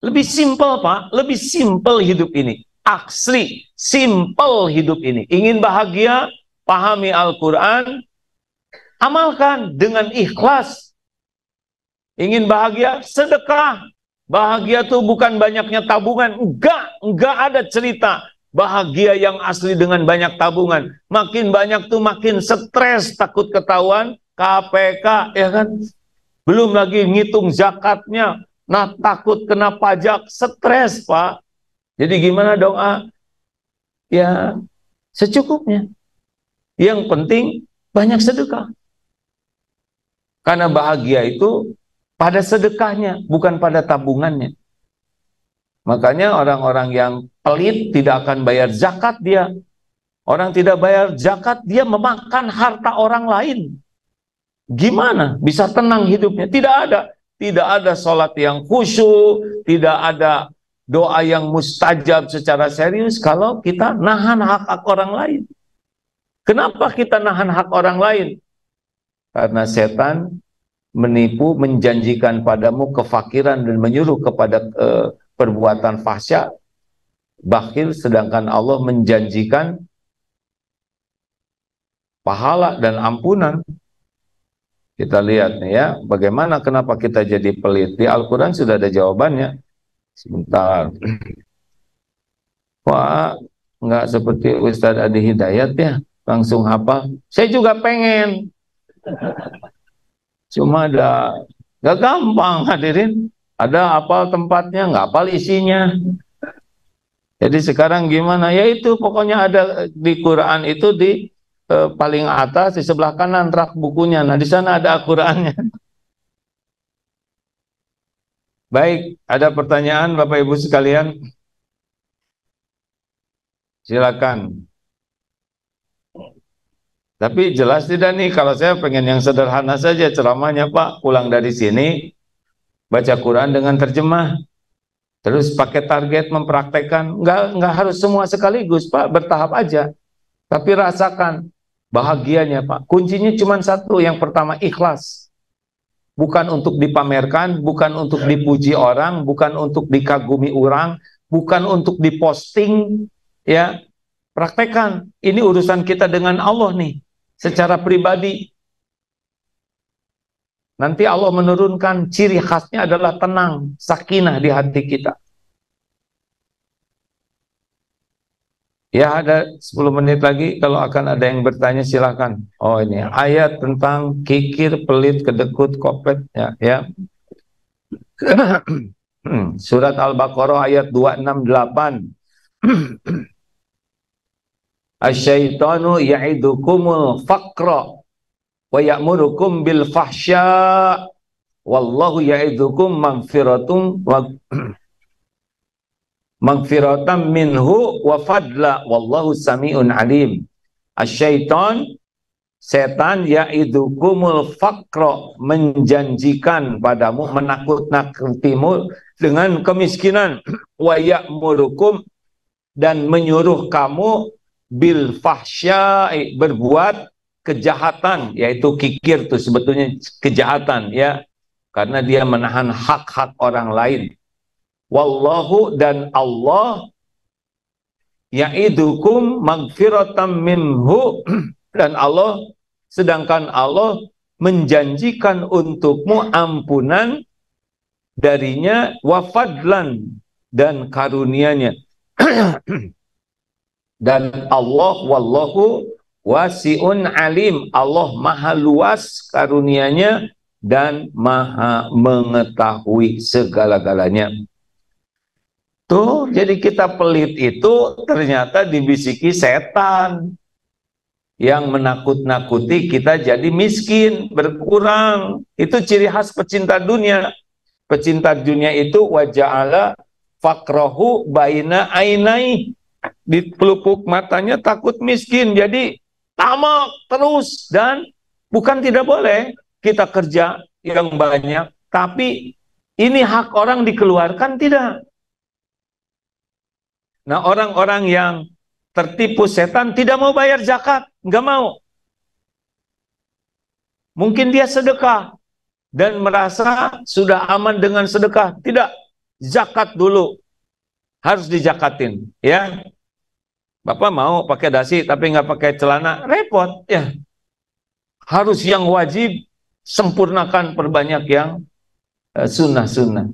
Lebih simpel Pak, lebih simpel hidup ini. Asli, simpel hidup ini. Ingin bahagia, pahami Al-Quran, amalkan dengan ikhlas. Ingin bahagia, sedekah. Bahagia tuh bukan banyaknya tabungan. Enggak ada cerita bahagia yang asli dengan banyak tabungan. Makin banyak tuh makin stres, takut ketahuan KPK, ya kan? Belum lagi ngitung zakatnya, nah takut kena pajak, stres Pak. Jadi gimana doa? Ya secukupnya. Yang penting banyak sedekah. Karena bahagia itu pada sedekahnya, bukan pada tabungannya. Makanya orang-orang yang pelit tidak akan bayar zakat dia. Orang tidak bayar zakat, dia memakan harta orang lain. Gimana bisa tenang hidupnya? Tidak ada. Tidak ada sholat yang khusyuk, tidak ada doa yang mustajab secara serius kalau kita nahan hak-hak orang lain. Kenapa kita nahan hak orang lain? Karena setan menipu, menjanjikan padamu kefakiran dan menyuruh kepada perbuatan fahsya, bakhil, sedangkan Allah menjanjikan pahala dan ampunan. Kita lihat nih ya, bagaimana kenapa kita jadi pelit. Di Al-Quran sudah ada jawabannya. Sebentar. Wah, nggak seperti Ustadz Adi Hidayat ya, langsung hafal. Saya juga pengen. Cuma gak gampang hadirin. Ada hafal tempatnya, nggak hafal isinya. Jadi sekarang gimana? Ya itu pokoknya ada di Quran itu di paling atas di sebelah kanan rak bukunya. Nah di sana ada Al-Qurannya. Baik, ada pertanyaan Bapak Ibu sekalian? Silakan. Tapi jelas tidak nih, kalau saya pengen yang sederhana saja ceramahnya Pak, pulang dari sini baca Quran dengan terjemah, terus pakai target mempraktekkan, nggak harus semua sekaligus Pak, bertahap aja, tapi rasakan bahagianya Pak. Kuncinya cuma satu, yang pertama ikhlas, bukan untuk dipamerkan, bukan untuk dipuji orang, bukan untuk dikagumi orang, bukan untuk diposting, ya. Praktekkan, ini urusan kita dengan Allah nih. Secara pribadi, nanti Allah menurunkan ciri khasnya adalah tenang, sakinah di hati kita. Ya ada 10 menit lagi, kalau akan ada yang bertanya silakan. Oh ini ayat tentang kikir, pelit, kedekut, kopet ya. Surat Al-Baqarah ayat 268. Asyaitanu ya'idukumul faqra wa ya'murukum bil fahsya wallahu ya'idukum magfiratan minhu wa fadla wallahu sami'un alim. Asyaitan, setan, ya'idukumul faqra, menjanjikan padamu, menakut-nakutimu dengan kemiskinan, wa ya'murukum, dan menyuruh kamu bil fahsya'i, berbuat kejahatan, yaitu kikir itu sebetulnya kejahatan ya, karena dia menahan hak-hak orang lain. Wallahu, dan Allah, ya'idukum magfiratan minhu, dan Allah, sedangkan Allah menjanjikan untukmu ampunan darinya, wa fadlan, dan karunia-Nya. Dan Allah, wallahu wasi'un alim, Allah maha luas karunia-Nya dan maha mengetahui segala-galanya. Tuh, jadi kita pelit itu ternyata dibisiki setan yang menakut-nakuti kita jadi miskin, berkurang. Itu ciri khas pecinta dunia. Pecinta dunia itu wa ja'ala fakrahu baina ainai, di pelupuk matanya takut miskin, jadi tamak terus. Dan bukan tidak boleh kita kerja yang banyak, tapi ini hak orang dikeluarkan, tidak. Nah, orang-orang yang tertipu setan tidak mau bayar zakat, nggak mau. Mungkin dia sedekah dan merasa sudah aman dengan sedekah. Tidak, zakat dulu, harus dijakatin, ya. Bapak mau pakai dasi tapi nggak pakai celana, repot, ya. Harus yang wajib, sempurnakan, perbanyak yang sunnah-sunnah.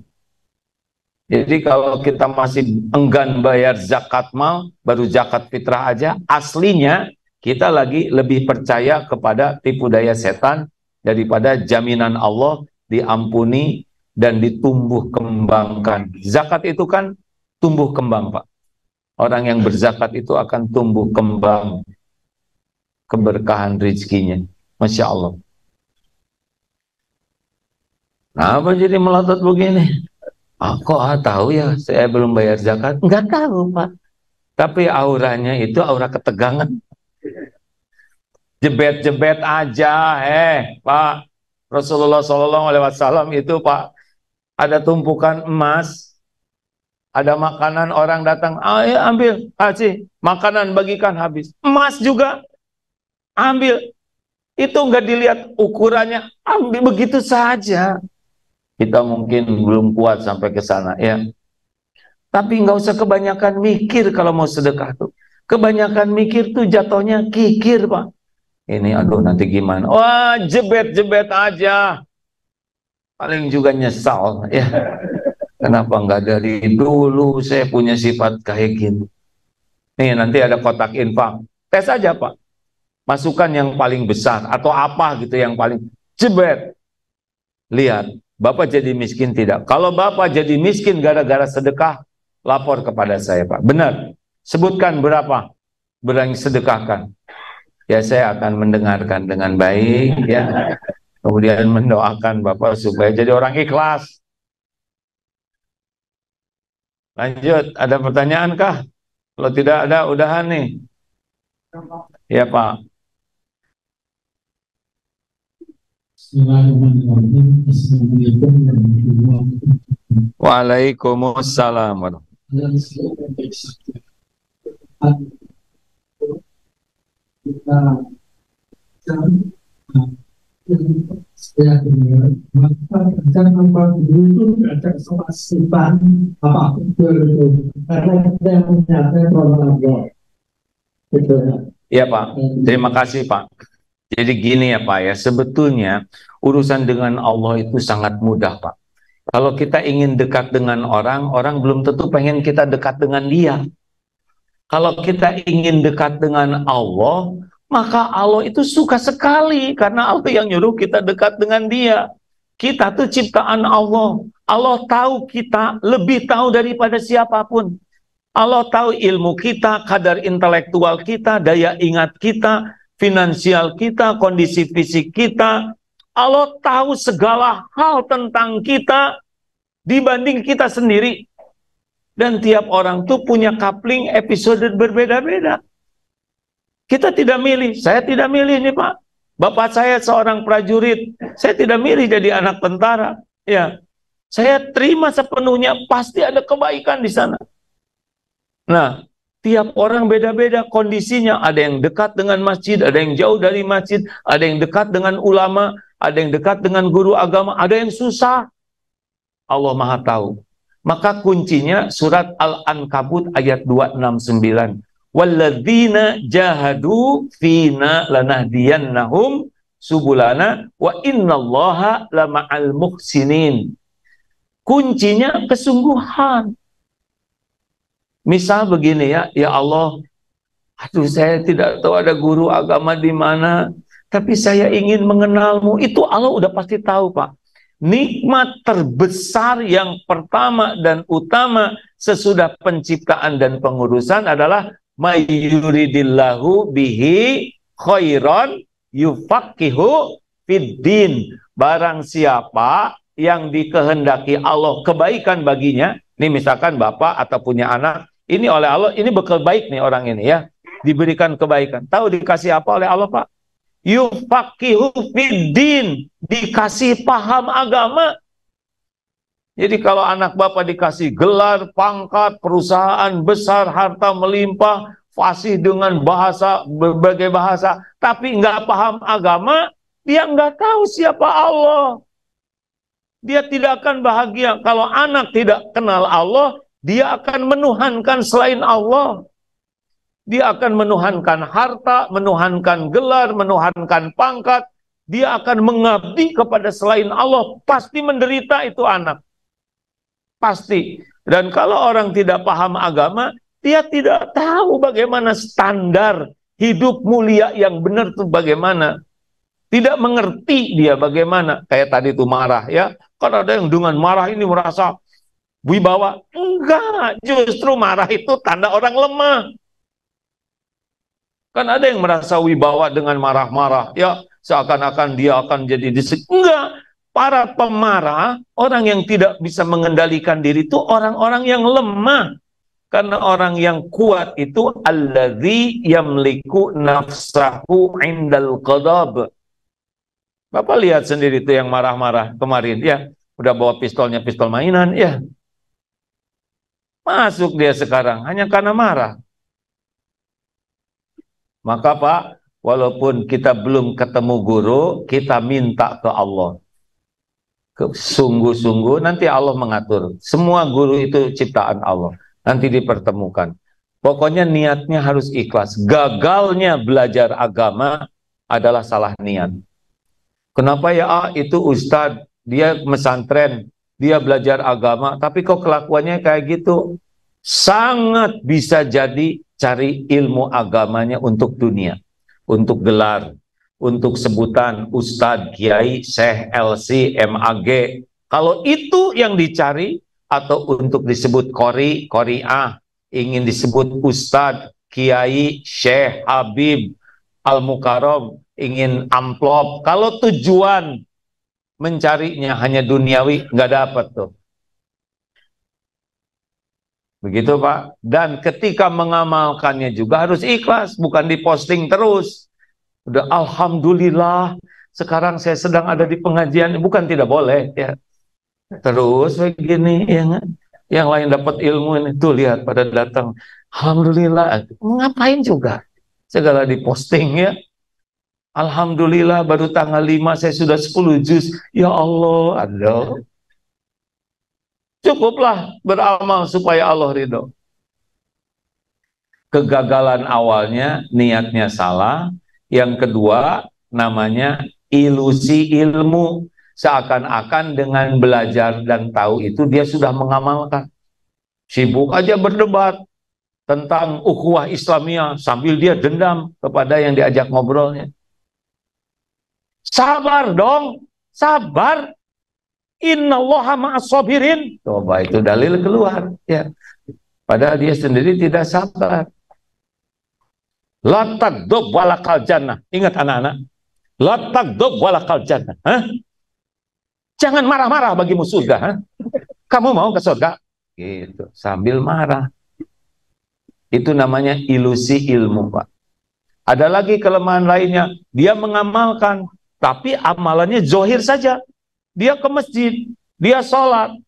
Jadi kalau kita masih enggan bayar zakat mal, baru zakat fitrah aja, aslinya kita lagi lebih percaya kepada tipu daya setan daripada jaminan Allah diampuni dan ditumbuh kembangkan. Zakat itu kan tumbuh kembang, Pak. Orang yang berzakat itu akan tumbuh kembang keberkahan rezekinya. Masya Allah. Nah, apa jadi melotot begini? Kok tahu ya saya belum bayar zakat? Enggak tahu, Pak. Tapi auranya itu aura ketegangan. Jebet-jebet aja, Pak. Rasulullah SAW itu, Pak, ada tumpukan emas, ada makanan, orang datang, ayo ambil, kasih makanan, bagikan, habis. Emas juga ambil. Itu enggak dilihat ukurannya, ambil begitu saja. Kita mungkin belum kuat sampai ke sana, ya. Tapi nggak usah kebanyakan mikir kalau mau sedekah tuh. Kebanyakan mikir tuh jatuhnya kikir, Pak. Ini aduh nanti gimana? Wah, jebet-jebet aja. Paling juga nyesal, ya. Kenapa nggak dari dulu saya punya sifat kayak gini? Nih nanti ada kotak infak. Tes aja, Pak. Masukkan yang paling besar atau apa gitu yang paling jebet. Lihat. Bapak jadi miskin tidak? Kalau Bapak jadi miskin gara-gara sedekah, lapor kepada saya, Pak. Benar. Sebutkan berapa yang sedekahkan. Ya, saya akan mendengarkan dengan baik, ya. Kemudian mendoakan Bapak supaya jadi orang ikhlas. Lanjut, ada pertanyaan kah? Kalau tidak ada, udahan nih. Ya, Pak. Waalaikumsalam. Ya, Pak. Terima kasih, Pak. Jadi gini ya, Pak, ya, sebetulnya urusan dengan Allah itu sangat mudah, Pak. Kalau kita ingin dekat dengan orang, orang belum tentu pengen kita dekat dengan dia. Kalau kita ingin dekat dengan Allah, maka Allah itu suka sekali, karena Allah yang nyuruh kita dekat dengan dia. Kita tuh ciptaan Allah. Allah tahu kita, lebih tahu daripada siapapun. Allah tahu ilmu kita, kadar intelektual kita, daya ingat kita, finansial kita, kondisi fisik kita. Allah tahu segala hal tentang kita dibanding kita sendiri. Dan tiap orang tuh punya coupling episode berbeda-beda. Kita tidak milih, saya tidak milih nih, Pak. Bapak saya seorang prajurit, saya tidak milih jadi anak tentara. Ya, saya terima sepenuhnya, pasti ada kebaikan di sana. Nah, tiap orang beda-beda kondisinya. Ada yang dekat dengan masjid, ada yang jauh dari masjid, ada yang dekat dengan ulama, ada yang dekat dengan guru agama, ada yang susah. Allah Maha tahu. Maka kuncinya surat Al-Ankabut ayat 269. Walladzina jahadu fina lanahdiyannahum subulana wa innallaha lama'al muhsinin. Kuncinya kesungguhan. Misal begini ya, ya Allah, aduh saya tidak tahu ada guru agama di mana, tapi saya ingin mengenalmu. Itu Allah udah pasti tahu, Pak. Nikmat terbesar yang pertama dan utama sesudah penciptaan dan pengurusan adalah mayyuridillahu bihi khairan yufaqihu fiddin. Barang siapa yang dikehendaki Allah kebaikan baginya, Nih misalkan bapak atau punya anak, ini oleh Allah, ini bekal baik nih orang ini ya, diberikan kebaikan. Tahu dikasih apa oleh Allah Pak? Yufaqihu fiddin, dikasih paham agama. Jadi kalau anak bapak dikasih gelar, pangkat, perusahaan besar, harta melimpah, fasih dengan bahasa, berbagai bahasa, tapi nggak paham agama, dia nggak tahu siapa Allah. Dia tidak akan bahagia. Kalau anak tidak kenal Allah, dia akan menuhankan selain Allah. Dia akan menuhankan harta, menuhankan gelar, menuhankan pangkat. Dia akan mengabdi kepada selain Allah. Pasti menderita itu anak. Pasti. Dan kalau orang tidak paham agama, dia tidak tahu bagaimana standar hidup mulia yang benar itu bagaimana. Tidak mengerti dia bagaimana. Kayak tadi itu marah ya. Kan ada yang dengan marah ini merasa wibawa. Enggak, justru marah itu tanda orang lemah. Kan ada yang merasa wibawa dengan marah-marah. Ya, seakan-akan dia akan jadi enggak. Para pemarah, orang yang tidak bisa mengendalikan diri itu orang-orang yang lemah. Karena orang yang kuat itu alladzi yamliku nafsahu indal qadab. Bapak lihat sendiri itu yang marah-marah kemarin ya, udah bawa pistolnya pistol mainan ya. Masuk dia sekarang hanya karena marah. Maka Pak, walaupun kita belum ketemu guru, kita minta ke Allah. Sungguh-sungguh nanti Allah mengatur. Semua guru itu ciptaan Allah. Nanti dipertemukan. Pokoknya niatnya harus ikhlas. Gagalnya belajar agama adalah salah niat. Kenapa ya itu ustadz, dia mesantren, dia belajar agama, tapi kok kelakuannya kayak gitu? Sangat bisa jadi cari ilmu agamanya untuk dunia, untuk gelar, untuk sebutan ustadz, kiai, syekh, LC, MAG. Kalau itu yang dicari, atau untuk disebut qori, qoriah, ingin disebut ustadz, kiai, syekh, habib, al-mukarram, ingin amplop. Kalau tujuan mencarinya hanya duniawi, nggak dapat tuh. Begitu Pak. Dan ketika mengamalkannya juga harus ikhlas, bukan diposting terus. Udah alhamdulillah, sekarang saya sedang ada di pengajian, bukan tidak boleh ya. Terus begini yang lain dapat ilmu ini tuh lihat pada datang. Alhamdulillah, ngapain juga? Segala diposting ya. Alhamdulillah baru tanggal 5 saya sudah 10 juz. Ya Allah, aduh. Cukuplah beramal supaya Allah ridho. Kegagalan awalnya niatnya salah. Yang kedua namanya ilusi ilmu. Seakan-akan dengan belajar dan tahu itu dia sudah mengamalkan. Sibuk aja berdebat tentang ukhuwah Islamiyah sambil dia dendam kepada yang diajak ngobrolnya. Sabar dong, sabar. Innallaha ma'as sabirin. Coba itu dalil keluar ya. Padahal dia sendiri tidak sabar. La taghdab walakal jannah. Ingat anak-anak. La taghdab walakal jannah. Hah? Jangan marah-marah bagimu surga. Hah? Kamu mau ke surga? Gitu, sambil marah. Itu namanya ilusi ilmu, Pak. Ada lagi kelemahan lainnya. Dia mengamalkan, tapi amalannya zohir saja. Dia ke masjid, dia sholat,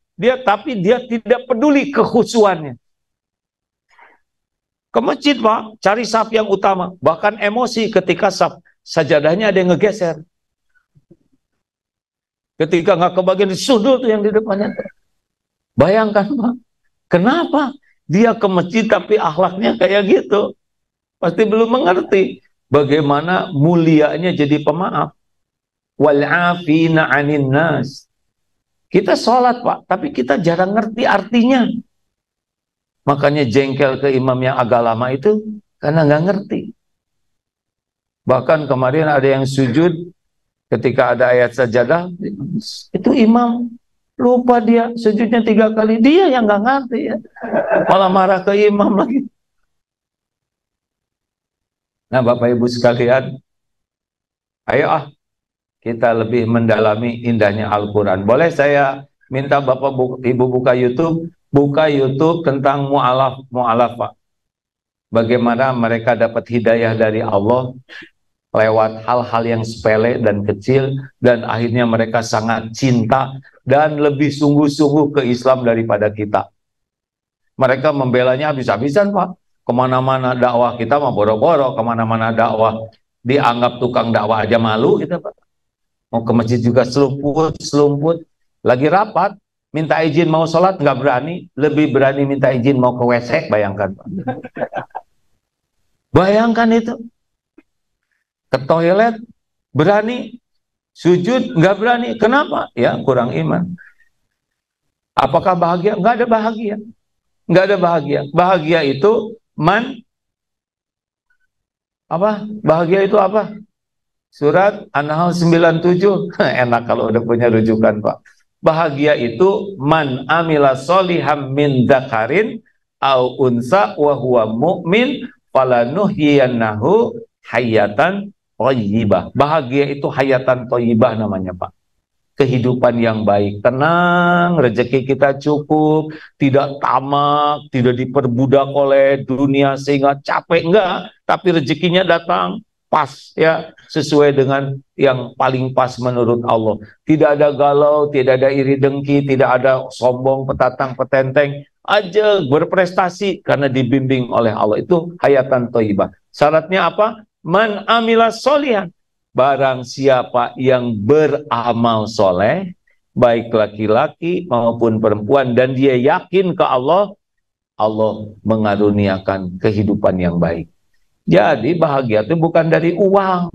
tapi dia tidak peduli kekhusyuannya. Ke masjid Pak, cari saf yang utama. Bahkan emosi ketika saf sajadahnya ada yang ngegeser. Ketika nggak kebagian sudut yang di depannya. Bayangkan Pak, kenapa dia ke masjid tapi akhlaknya kayak gitu? Pasti belum mengerti bagaimana mulianya jadi pemaaf. Wal'afina 'anin nas. Kita sholat Pak, tapi kita jarang ngerti artinya. Makanya jengkel ke imam yang agak lama itu karena nggak ngerti. Bahkan kemarin ada yang sujud ketika ada ayat sajadah, itu imam lupa dia sujudnya 3 kali, dia yang nggak ngerti ya. Malah marah ke imam lagi. Nah Bapak Ibu sekalian, ayo kita lebih mendalami indahnya Al-Quran. Boleh saya minta Bapak Ibu buka YouTube, Buka YouTube tentang mu'alafah. Bagaimana mereka dapat hidayah dari Allah lewat hal-hal yang sepele dan kecil, dan akhirnya mereka sangat cinta dan lebih sungguh-sungguh ke Islam daripada kita. Mereka membelanya habis-habisan, Pak. Kemana-mana dakwah kita mah boro-boro, kemana-mana dakwah dianggap tukang dakwah aja malu gitu, Pak. Mau ke masjid juga selumput. Lagi rapat, minta izin mau sholat nggak berani, lebih berani minta izin mau ke WC, bayangkan, Pak. Bayangkan itu. Ke toilet berani, sujud nggak berani. Kenapa? Ya kurang iman. Apakah bahagia? Nggak ada bahagia. Nggak ada bahagia. Bahagia itu apa? Bahagia itu apa? Surat An-Nahl 97. Enak kalau udah punya rujukan, Pak. Bahagia itu man amila soliham min dzakarin au unsa wa huwa mu'min falanuhyiyannahu hayatan thayyibah. Bahagia itu hayatan thayyibah namanya, Pak. Kehidupan yang baik, tenang, rezeki kita cukup, tidak tamak, tidak diperbudak oleh dunia sehingga capek, enggak, tapi rezekinya datang pas, ya, sesuai dengan yang paling pas menurut Allah. Tidak ada galau, tidak ada iri dengki, tidak ada sombong, petatang, petenteng, aja berprestasi karena dibimbing oleh Allah. Itu hayatan thayyibah. Syaratnya apa? Man amila sholihan. Barang siapa yang beramal soleh, baik laki-laki maupun perempuan, dan dia yakin ke Allah, Allah mengaruniakan kehidupan yang baik. Jadi bahagia itu bukan dari uang,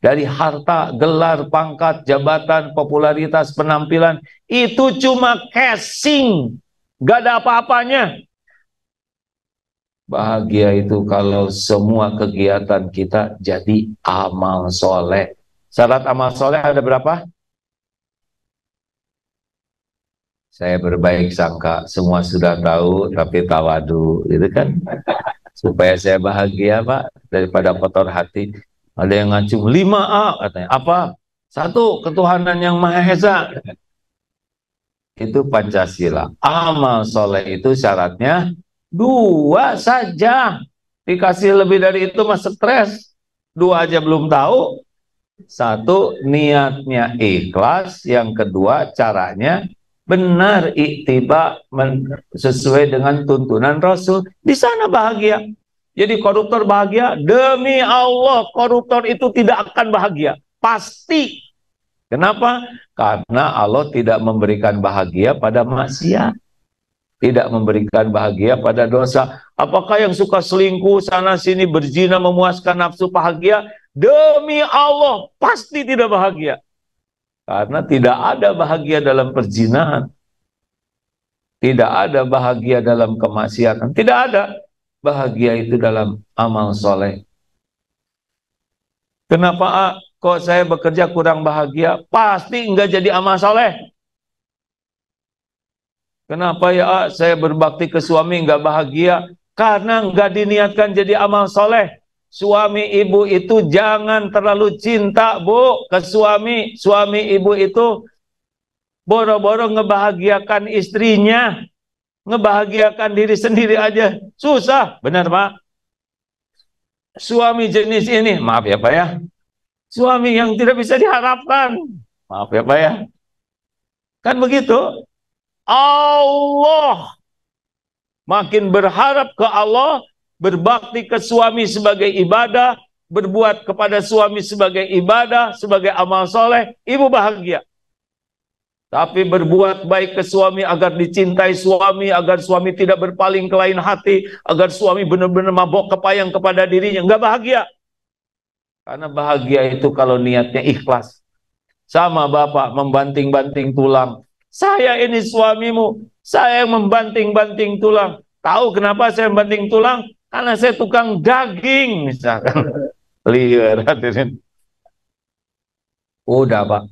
dari harta, gelar, pangkat, jabatan, popularitas, penampilan. Itu cuma casing, gak ada apa-apanya. Bahagia itu kalau semua kegiatan kita jadi amal soleh. Syarat amal soleh ada berapa? Saya berbaik sangka, semua sudah tahu, tapi tawadu, gitu kan? Supaya saya bahagia, Pak, daripada kotor hati. Ada yang ngacung 5A, katanya. Apa? 1, ketuhanan yang Maha Esa. Itu Pancasila. Amal soleh itu syaratnya 2 saja. Dikasih lebih dari itu mah stres. 2 aja belum tahu. 1, niatnya ikhlas. Yang kedua, caranya benar, iktiba, sesuai dengan tuntunan Rasul. Di sana bahagia. Jadi koruptor bahagia? Demi Allah, koruptor itu tidak akan bahagia. Pasti. Kenapa? Karena Allah tidak memberikan bahagia pada maksiat. Tidak memberikan bahagia pada dosa. Apakah yang suka selingkuh sana sini berzina memuaskan nafsu bahagia? Demi Allah pasti tidak bahagia. Karena tidak ada bahagia dalam perzinahan. Tidak ada bahagia dalam kemaksiatan. Tidak ada. Bahagia itu dalam amal soleh. Kenapa kok saya bekerja kurang bahagia? Pasti enggak jadi amal soleh. Kenapa ya saya berbakti ke suami nggak bahagia? Karena nggak diniatkan jadi amal soleh. Suami ibu itu jangan terlalu cinta, Bu, ke suami. Suami ibu itu boro-boro ngebahagiakan istrinya, ngebahagiakan diri sendiri aja susah, benar Pak? Suami jenis ini, maaf ya Pak ya, suami yang tidak bisa diharapkan, maaf ya Pak ya, kan begitu. Allah makin berharap ke Allah, berbakti ke suami sebagai ibadah, berbuat kepada suami sebagai ibadah, sebagai amal soleh, ibu bahagia. Tapi berbuat baik ke suami agar dicintai suami, agar suami tidak berpaling ke lain hati, agar suami benar-benar mabok kepayang kepada dirinya, nggak bahagia. Karena bahagia itu kalau niatnya ikhlas. Sama bapak membanting-banting tulang. Saya ini suamimu, saya yang membanting-banting tulang. Tahu kenapa saya membanting tulang? Karena saya tukang daging, misalkan. Liar, hadirin. Udah Pak,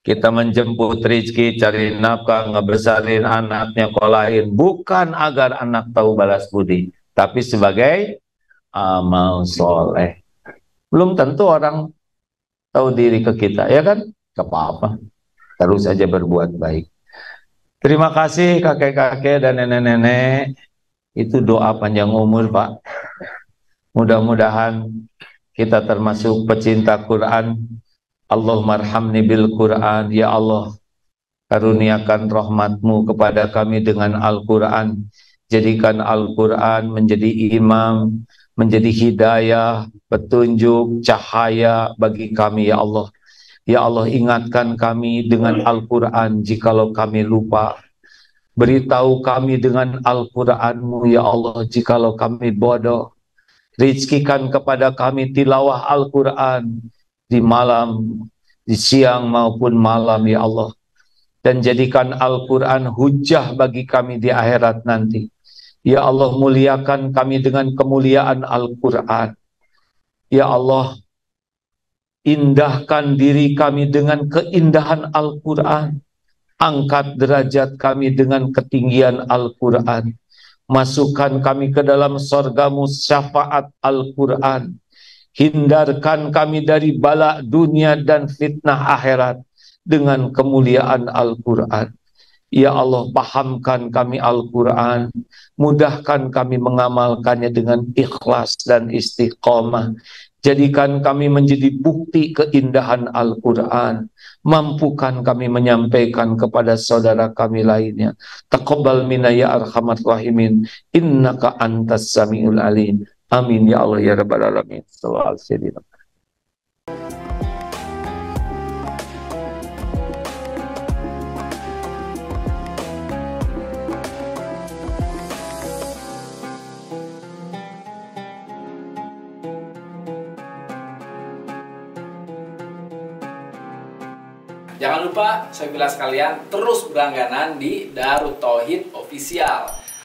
kita menjemput rezeki, cari nafkah, ngebesarin anaknya, kolahin. Bukan agar anak tahu balas budi, tapi sebagai amal soleh. Belum tentu orang tahu diri ke kita, ya kan? Gak apa-apa. Terus saja berbuat baik. Terima kasih kakek-kakek dan nenek-nenek. Itu doa panjang umur, Pak. Mudah-mudahan kita termasuk pecinta Quran. Allahumma arhamni bil Quran. Ya Allah, karuniakan rahmatmu kepada kami dengan Al-Quran. Jadikan Al-Quran menjadi imam, menjadi hidayah, petunjuk, cahaya bagi kami, ya Allah. Ya Allah, ingatkan kami dengan Al-Quran jikalau kami lupa. Beritahu kami dengan Al-Quranmu, ya Allah, jikalau kami bodoh. Rizkikan kepada kami tilawah Al-Quran di malam, di siang maupun malam, ya Allah. Dan jadikan Al-Quran hujah bagi kami di akhirat nanti. Ya Allah, muliakan kami dengan kemuliaan Al-Quran. Ya Allah, indahkan diri kami dengan keindahan Al-Quran. Angkat derajat kami dengan ketinggian Al-Quran. Masukkan kami ke dalam sorgamu syafaat Al-Quran. Hindarkan kami dari bala dunia dan fitnah akhirat dengan kemuliaan Al-Quran. Ya Allah, pahamkan kami Al-Quran, mudahkan kami mengamalkannya dengan ikhlas dan istiqomah. Jadikan kami menjadi bukti keindahan Al-Quran. Mampukan kami menyampaikan kepada saudara kami lainnya. Taqabbal minna ya arhamar rahimin, innaka antas samiul alim. Amin ya Allah ya rabbal alamin. Sallallahu alaihi wasallam. Jangan lupa, saya bilang sekalian, terus berlangganan di Darut Tauhid Official.